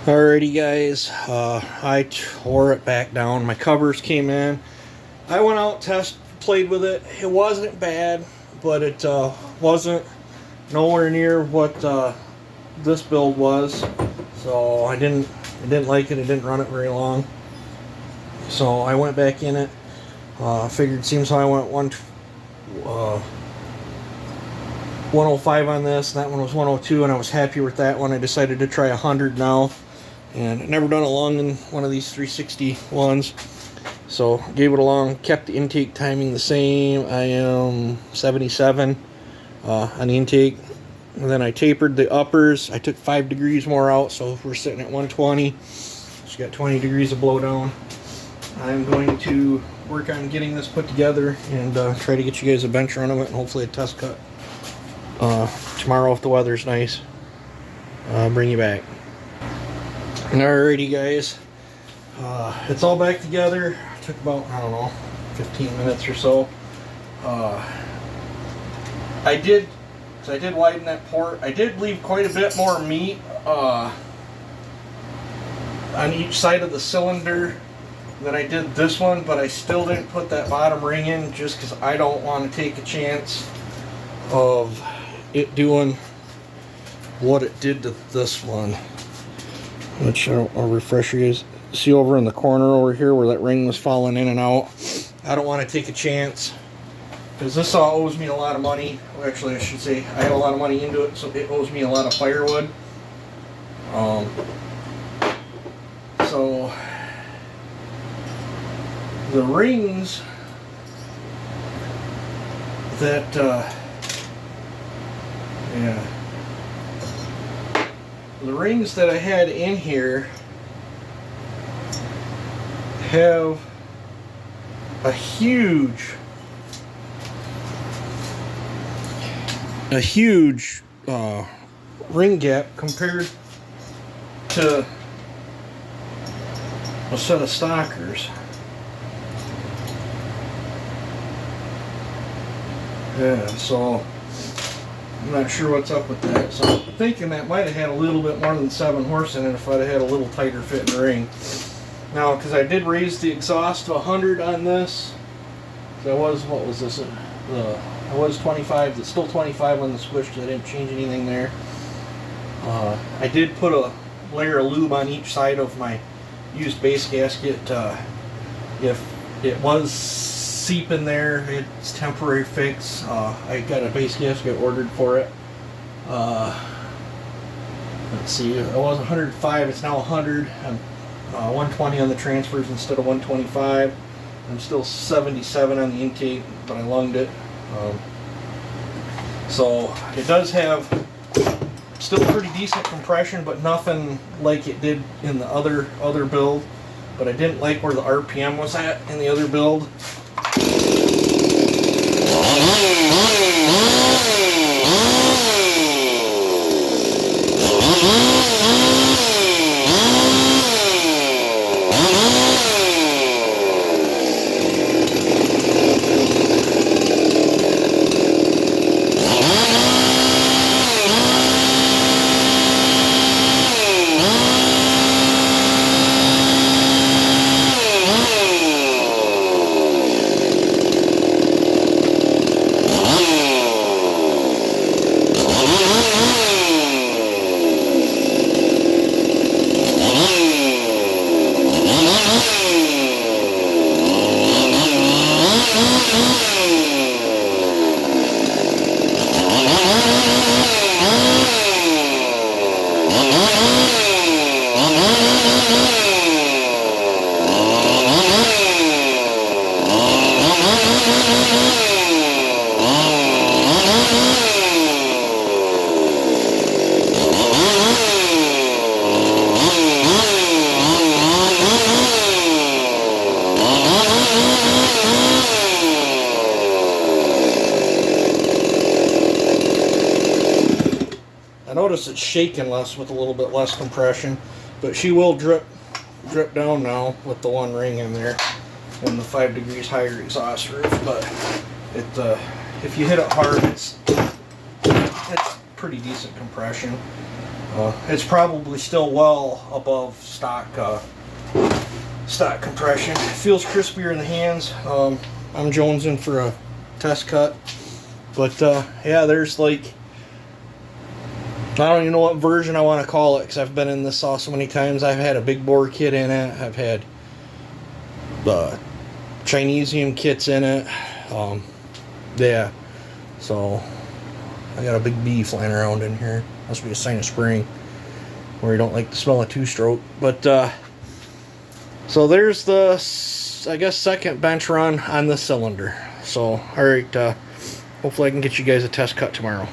Alrighty guys, I tore it back down. My covers came in. I went out, played with it. It wasn't bad, but it wasn't nowhere near what this build was. So I didn't like it. It didn't run it very long. So I went back in it. Figured seems how I went 105 on this. And that one was 102, and I was happy with that one. I decided to try 100 now. And I've never done a long in one of these 360 ones, so gave it a long, kept the intake timing the same. I am 77 on the intake, and then I tapered the uppers. I took 5 degrees more out, so we're sitting at 120. Just got 20 degrees of blowdown. I'm going to work on getting this put together and try to get you guys a bench run of it, and hopefully a test cut tomorrow if the weather's nice. I'll bring you back. Alrighty guys, it's all back together. It took about, I don't know, 15 minutes or so. I did widen that port. I did leave quite a bit more meat on each side of the cylinder than I did this one, but I still didn't put that bottom ring in just because I don't want to take a chance of it doing what it did to this one. Which I'll refresh you guys. See over in the corner over here where that ring was falling in and out. I don't want to take a chance because this saw owes me a lot of money. Well, actually, I should say I have a lot of money into it, so it owes me a lot of firewood. So the rings that the rings that I had in here have a huge ring gap compared to a set of stockers. Yeah, so I'm not sure what's up with that. So I'm thinking that might have had a little bit more than 7 horse in it if I'd have had a little tighter fitting ring. Now, because I did raise the exhaust to 100 on this, so I was, what was this? I was 25. It's still 25 on the squish because I didn't change anything there. I did put a layer of lube on each side of my used base gasket. If it was seeping there, it's temporary fix. I got a base gasket ordered for it. Let's see, it was 105, it's now 100. I'm 120 on the transfers instead of 125. I'm still 77 on the intake, but I lunged it. So it does have still pretty decent compression, but nothing like it did in the other build. But I didn't like where the RPM was at in the other build. I notice it's shaking less with a little bit less compression, but she will drip down now with the one ring in there and the 5 degrees higher exhaust roof. But it, if you hit it hard, it's pretty decent compression. It's probably still well above stock compression. It feels crispier in the hands. I'm jonesing for a test cut. But yeah, there's like, I don't even know what version I want to call it because I've been in this saw so many times. I've had a big bore kit in it. I've had the Chinesium kits in it. Yeah, so I got a big bee flying around in here. Must be a sign of spring, where you don't like the smell of two-stroke. But so there's the, I guess, second bench run on the cylinder. So all right, hopefully I can get you guys a test cut tomorrow.